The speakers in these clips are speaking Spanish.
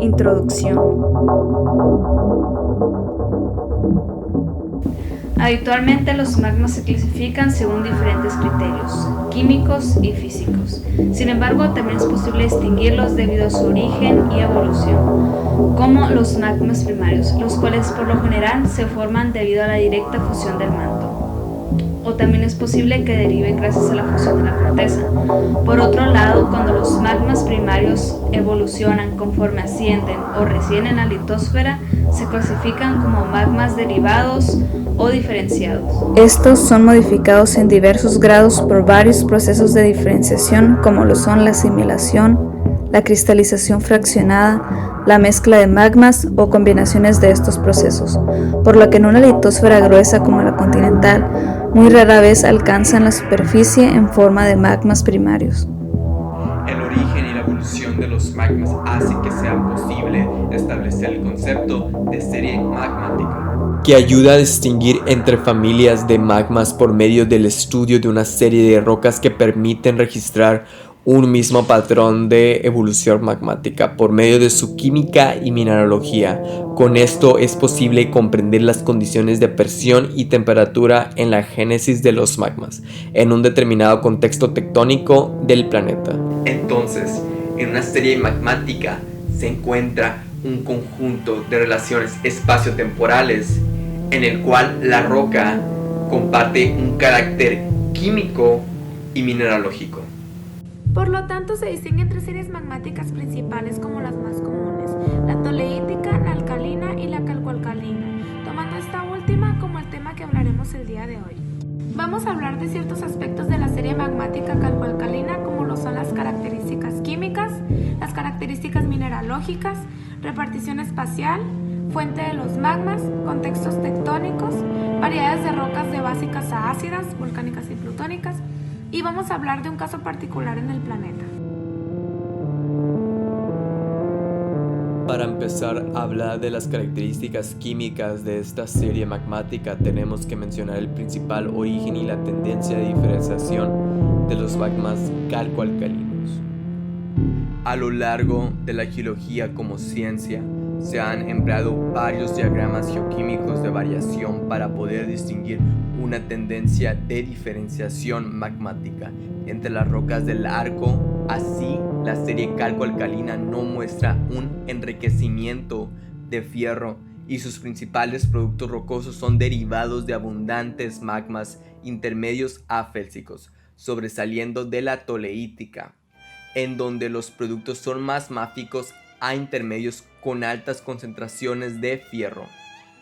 Introducción. Habitualmente los magmas se clasifican según diferentes criterios, químicos y físicos. Sin embargo, también es posible distinguirlos debido a su origen y evolución, como los magmas primarios, los cuales por lo general se forman debido a la directa fusión del manto. O también es posible que derive gracias a la fusión de la corteza. Por otro lado, cuando los magmas primarios evolucionan conforme ascienden o residen en la litosfera, se clasifican como magmas derivados o diferenciados. Estos son modificados en diversos grados por varios procesos de diferenciación, como lo son la asimilación, la cristalización fraccionada, la mezcla de magmas o combinaciones de estos procesos, por lo que en una litosfera gruesa como la continental, muy rara vez alcanzan la superficie en forma de magmas primarios. El origen y la evolución de los magmas hace que sea posible establecer el concepto de serie magmática, que ayuda a distinguir entre familias de magmas por medio del estudio de una serie de rocas que permiten registrar un mismo patrón de evolución magmática por medio de su química y mineralogía. Con esto es posible comprender las condiciones de presión y temperatura en la génesis de los magmas en un determinado contexto tectónico del planeta. Entonces, en una serie magmática se encuentra un conjunto de relaciones espaciotemporales en el cual la roca comparte un carácter químico y mineralógico. Por lo tanto, se distinguen tres series magmáticas principales como las más comunes: la toleítica, la alcalina y la calcoalcalina, tomando esta última como el tema que hablaremos el día de hoy. Vamos a hablar de ciertos aspectos de la serie magmática calcoalcalina, como lo son las características químicas, las características mineralógicas, repartición espacial, fuente de los magmas, contextos tectónicos, variedades de rocas de básicas a ácidas, volcánicas y plutónicas, y vamos a hablar de un caso particular en el planeta. Para empezar a hablar de las características químicas de esta serie magmática, tenemos que mencionar el principal origen y la tendencia de diferenciación de los magmas calcoalcalinos. A lo largo de la geología como ciencia, se han empleado varios diagramas geoquímicos de variación para poder distinguir una tendencia de diferenciación magmática entre las rocas del arco. Así, la serie calcoalcalina no muestra un enriquecimiento de fierro y sus principales productos rocosos son derivados de abundantes magmas intermedios afélsicos, sobresaliendo de la toleítica, en donde los productos son más máficos a intermedios con altas concentraciones de fierro.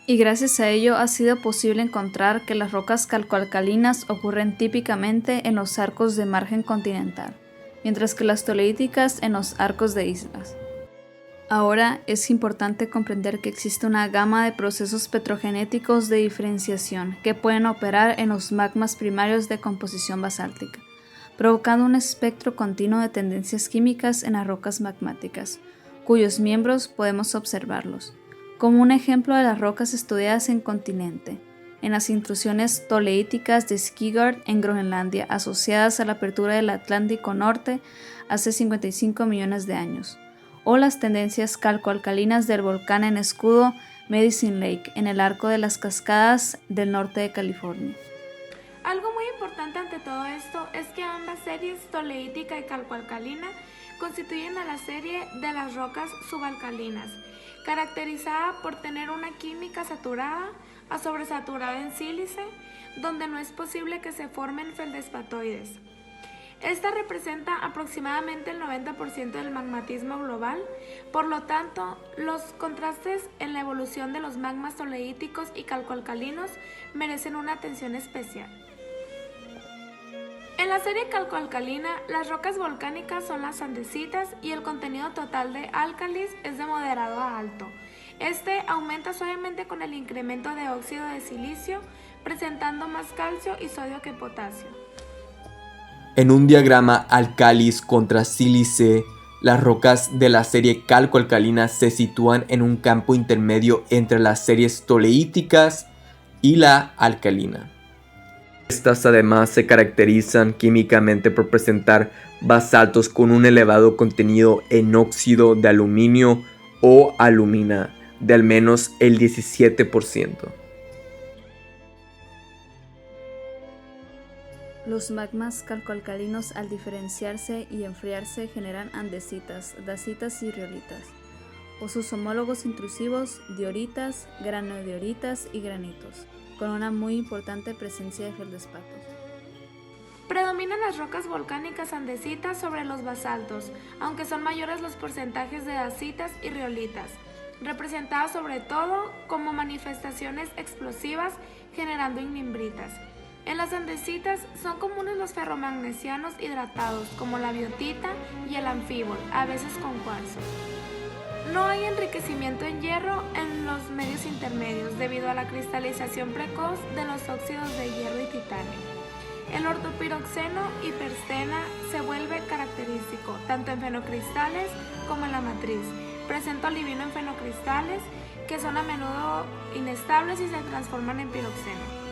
Y gracias a ello ha sido posible encontrar que las rocas calcoalcalinas ocurren típicamente en los arcos de margen continental, mientras que las toleíticas en los arcos de islas. Ahora es importante comprender que existe una gama de procesos petrogenéticos de diferenciación que pueden operar en los magmas primarios de composición basáltica, provocando un espectro continuo de tendencias químicas en las rocas magmáticas, cuyos miembros podemos observarlos, como un ejemplo de las rocas estudiadas en continente, en las intrusiones toleíticas de Skigard en Groenlandia asociadas a la apertura del Atlántico Norte hace 55 millones de años, o las tendencias calcoalcalinas del volcán en escudo Medicine Lake en el arco de las cascadas del norte de California. Algo muy importante ante todo esto es que ambas series, toleítica y calcoalcalina, constituyen a la serie de las rocas subalcalinas, caracterizada por tener una química saturada a sobresaturada en sílice, donde no es posible que se formen feldespatoides. Esta representa aproximadamente el 90% del magmatismo global, por lo tanto, los contrastes en la evolución de los magmas toleíticos y calcoalcalinos merecen una atención especial. En la serie calcoalcalina, las rocas volcánicas son las andesitas y el contenido total de álcalis es de moderado a alto. Este aumenta suavemente con el incremento de óxido de silicio, presentando más calcio y sodio que potasio. En un diagrama álcalis contra sílice, las rocas de la serie calco-alcalina se sitúan en un campo intermedio entre las series toleíticas y la alcalina. Estas además se caracterizan químicamente por presentar basaltos con un elevado contenido en óxido de aluminio o alumina de al menos el 17%. Los magmas calcoalcalinos, al diferenciarse y enfriarse, generan andesitas, dacitas y riolitas, o sus homólogos intrusivos, dioritas, granodioritas y granitos, con una muy importante presencia de feldespatos. Predominan las rocas volcánicas andesitas sobre los basaltos, aunque son mayores los porcentajes de dacitas y riolitas, representadas sobre todo como manifestaciones explosivas generando ignimbritas. En las andesitas son comunes los ferromagnesianos hidratados, como la biotita y el anfíbol, a veces con cuarzo. No hay enriquecimiento en hierro en los medios intermedios debido a la cristalización precoz de los óxidos de hierro y titanio. El ortopiroxeno y perstena se vuelve característico tanto en fenocristales como en la matriz. Presenta olivino en fenocristales que son a menudo inestables y se transforman en piroxeno.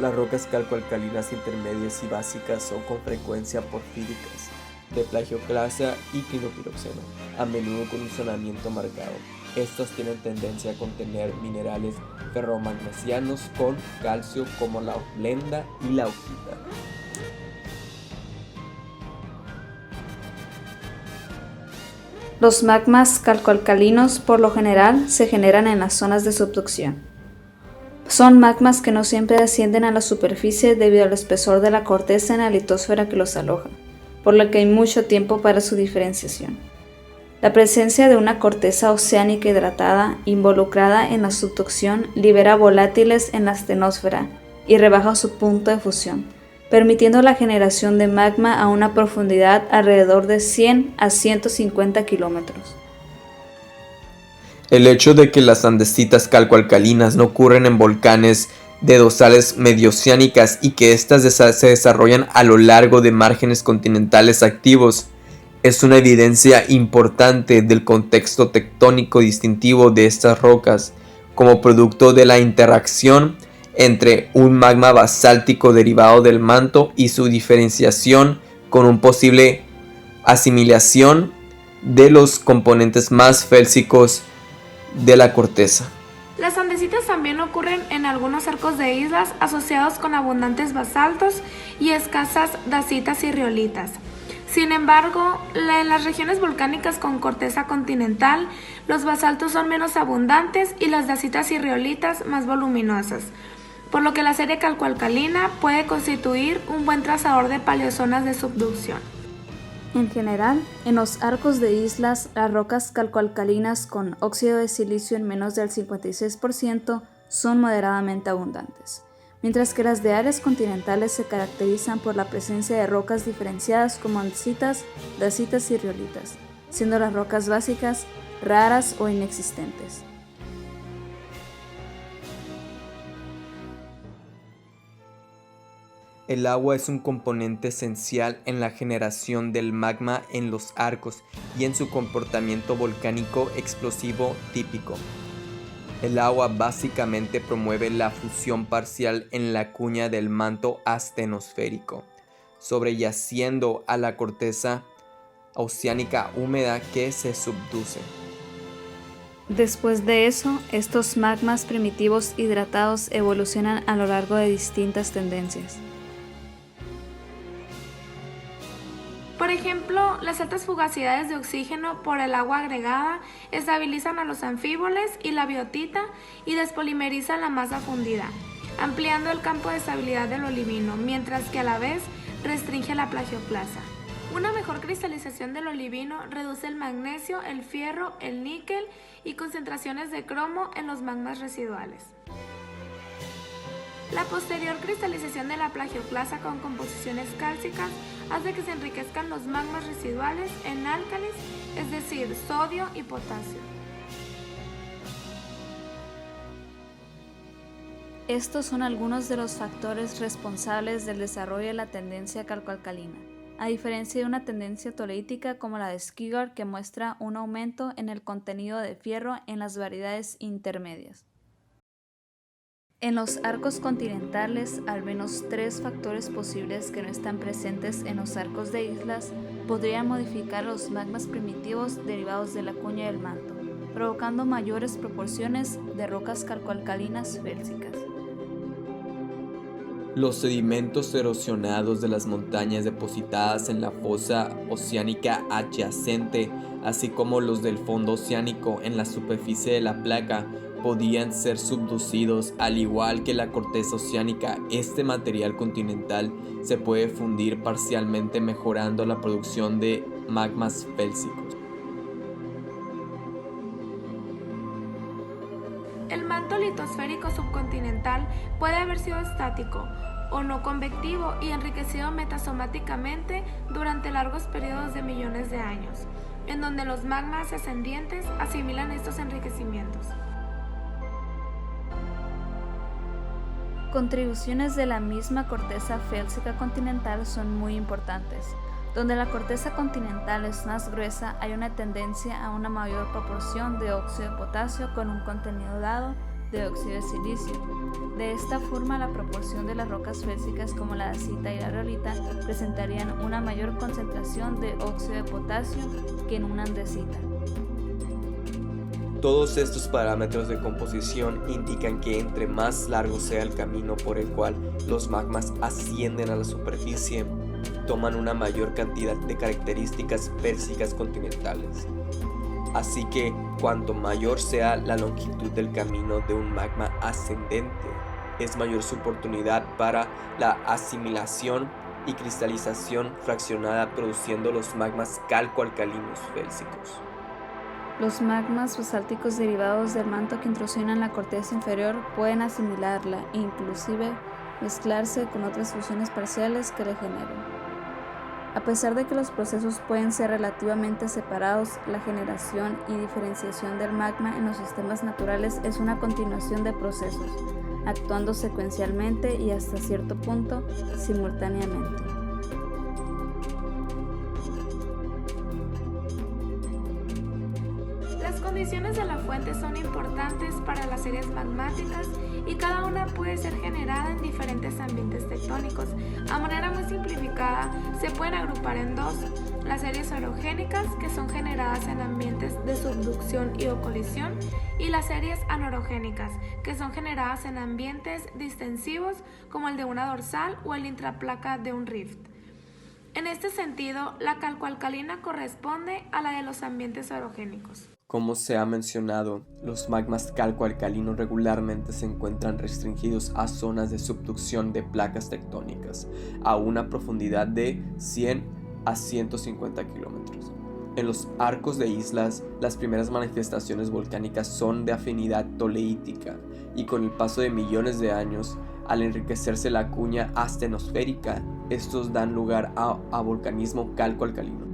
Las rocas calcoalcalinas intermedias y básicas son con frecuencia porfíricas, de plagioclasa y clinopiroxeno, a menudo con un zonamiento marcado. Estas tienen tendencia a contener minerales ferromagnesianos con calcio como la blenda y la augita. Los magmas calcoalcalinos por lo general se generan en las zonas de subducción. Son magmas que no siempre ascienden a la superficie debido al espesor de la corteza en la litosfera que los aloja, por lo que hay mucho tiempo para su diferenciación. La presencia de una corteza oceánica hidratada involucrada en la subducción libera volátiles en la astenosfera y rebaja su punto de fusión, permitiendo la generación de magma a una profundidad alrededor de 100 a 150 kilómetros. El hecho de que las andesitas calcoalcalinas no ocurren en volcanes de dosales medioceánicas y que éstas se desarrollan a lo largo de márgenes continentales activos es una evidencia importante del contexto tectónico distintivo de estas rocas como producto de la interacción entre un magma basáltico derivado del manto y su diferenciación con una posible asimilación de los componentes más félsicos de la corteza. Las andesitas también ocurren en algunos arcos de islas asociados con abundantes basaltos y escasas dacitas y riolitas. Sin embargo, en las regiones volcánicas con corteza continental, los basaltos son menos abundantes y las dacitas y riolitas más voluminosas, por lo que la serie calcoalcalina puede constituir un buen trazador de paleozonas de subducción. En general, en los arcos de islas, las rocas calcoalcalinas con óxido de silicio en menos del 56% son moderadamente abundantes, mientras que las de áreas continentales se caracterizan por la presencia de rocas diferenciadas como andesitas, dacitas y riolitas, siendo las rocas básicas raras o inexistentes. El agua es un componente esencial en la generación del magma en los arcos y en su comportamiento volcánico explosivo típico. El agua básicamente promueve la fusión parcial en la cuña del manto astenosférico, sobreyaciendo a la corteza oceánica húmeda que se subduce. Después de eso, estos magmas primitivos hidratados evolucionan a lo largo de distintas tendencias. Por ejemplo, las altas fugacidades de oxígeno por el agua agregada estabilizan a los anfíboles y la biotita y despolimerizan la masa fundida, ampliando el campo de estabilidad del olivino, mientras que a la vez restringe la plagioclasa. Una mejor cristalización del olivino reduce el magnesio, el fierro, el níquel y concentraciones de cromo en los magmas residuales. La posterior cristalización de la plagioclasa con composiciones cálcicas hace que se enriquezcan los magmas residuales en álcalis, es decir, sodio y potasio. Estos son algunos de los factores responsables del desarrollo de la tendencia calcoalcalina, a diferencia de una tendencia toleítica como la de Skygard, que muestra un aumento en el contenido de fierro en las variedades intermedias. En los arcos continentales, al menos 3 factores posibles que no están presentes en los arcos de islas podrían modificar los magmas primitivos derivados de la cuña del manto, provocando mayores proporciones de rocas calcoalcalinas félsicas. Los sedimentos erosionados de las montañas depositadas en la fosa oceánica adyacente, así como los del fondo oceánico en la superficie de la placa, podían ser subducidos. Al igual que la corteza oceánica, este material continental se puede fundir parcialmente, mejorando la producción de magmas félsicos. El manto litosférico subcontinental puede haber sido estático o no convectivo y enriquecido metasomáticamente durante largos periodos de millones de años, en donde los magmas ascendientes asimilan estos enriquecimientos. Contribuciones de la misma corteza félsica continental son muy importantes. Donde la corteza continental es más gruesa, hay una tendencia a una mayor proporción de óxido de potasio con un contenido dado de óxido de silicio. De esta forma, la proporción de las rocas félsicas como la dacita y la rhyolita presentarían una mayor concentración de óxido de potasio que en una andesita. Todos estos parámetros de composición indican que entre más largo sea el camino por el cual los magmas ascienden a la superficie, toman una mayor cantidad de características félsicas continentales. Así que cuanto mayor sea la longitud del camino de un magma ascendente, es mayor su oportunidad para la asimilación y cristalización fraccionada, produciendo los magmas calcoalcalinos félsicos. Los magmas basálticos derivados del manto que intrusionan la corteza inferior pueden asimilarla e inclusive mezclarse con otras fusiones parciales que le generen. A pesar de que los procesos pueden ser relativamente separados, la generación y diferenciación del magma en los sistemas naturales es una continuación de procesos, actuando secuencialmente y hasta cierto punto simultáneamente. Las condiciones de la fuente son importantes para las series magmáticas y cada una puede ser generada en diferentes ambientes tectónicos. A manera muy simplificada, se pueden agrupar en dos: las series orogénicas, que son generadas en ambientes de subducción y o colisión, y las series anorogénicas, que son generadas en ambientes distensivos como el de una dorsal o el intraplaca de un rift. En este sentido, la calcoalcalina corresponde a la de los ambientes orogénicos. Como se ha mencionado, los magmas calcoalcalinos regularmente se encuentran restringidos a zonas de subducción de placas tectónicas a una profundidad de 100 a 150 kilómetros. En los arcos de islas, las primeras manifestaciones volcánicas son de afinidad toleítica y con el paso de millones de años, al enriquecerse la cuña astenosférica, estos dan lugar a volcanismo calcoalcalino.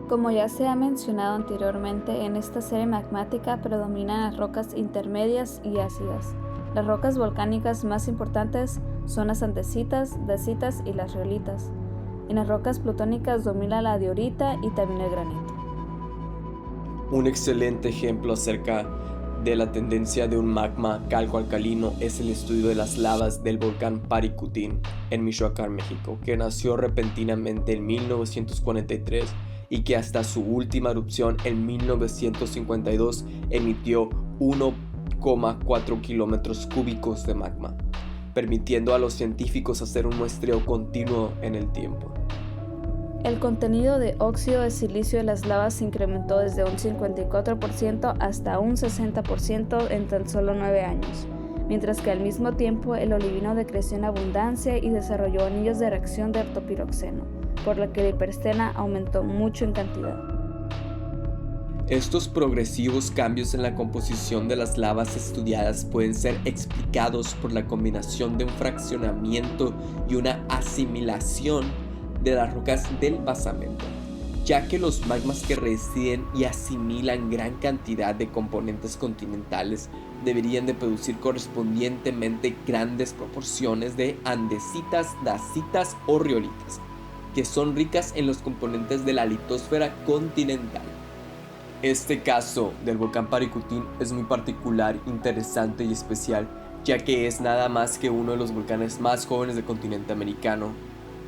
Como ya se ha mencionado anteriormente, en esta serie magmática predominan las rocas intermedias y ácidas. Las rocas volcánicas más importantes son las andesitas, dacitas y las rhyolitas. En las rocas plutónicas domina la diorita y también el granito. Un excelente ejemplo acerca de la tendencia de un magma calcoalcalino es el estudio de las lavas del volcán Paricutín en Michoacán, México, que nació repentinamente en 1943 y que hasta su última erupción en 1952 emitió 1,4 kilómetros cúbicos de magma, permitiendo a los científicos hacer un muestreo continuo en el tiempo. El contenido de óxido de silicio de las lavas se incrementó desde un 54% hasta un 60% en tan solo 9 años, mientras que al mismo tiempo el olivino decreció en abundancia y desarrolló anillos de reacción de ortopiroxeno, por lo que la hiperstena aumentó mucho en cantidad. Estos progresivos cambios en la composición de las lavas estudiadas pueden ser explicados por la combinación de un fraccionamiento y una asimilación de las rocas del basamento. ya que los magmas que residen y asimilan gran cantidad de componentes continentales deberían de producir correspondientemente grandes proporciones de andesitas, dacitas o riolitas, que son ricas en los componentes de la litosfera continental. Este caso del volcán Paricutín es muy particular, interesante y especial, ya que es nada más que uno de los volcanes más jóvenes del continente americano.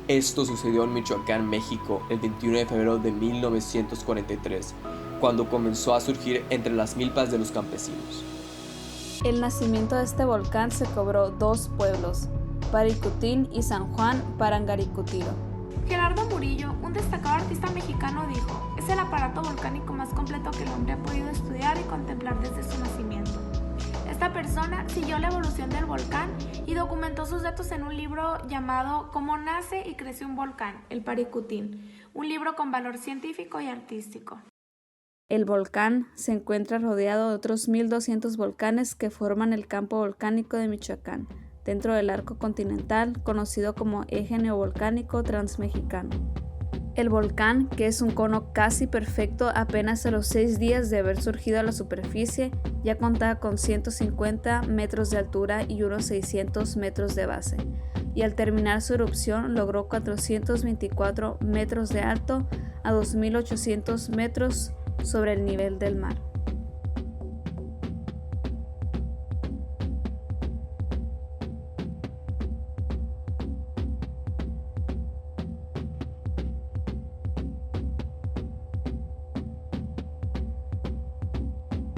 Esto sucedió en Michoacán, México, el 21 de febrero de 1943, cuando comenzó a surgir entre las milpas de los campesinos. El nacimiento de este volcán se cobró dos pueblos, Paricutín y San Juan Parangaricutiro. Gerardo Murillo, un destacado artista mexicano, dijo: "Es el aparato volcánico más completo que el hombre ha podido estudiar y contemplar desde su nacimiento". Esta persona siguió la evolución del volcán y documentó sus datos en un libro llamado "Cómo nace y crece un volcán, el Paricutín", un libro con valor científico y artístico. El volcán se encuentra rodeado de otros 1.200 volcanes que forman el campo volcánico de Michoacán, dentro del arco continental conocido como Eje Neovolcánico Transmexicano. El volcán, que es un cono casi perfecto apenas a los 6 días de haber surgido a la superficie, ya contaba con 150 metros de altura y unos 600 metros de base, y al terminar su erupción logró 424 metros de alto a 2.800 metros sobre el nivel del mar.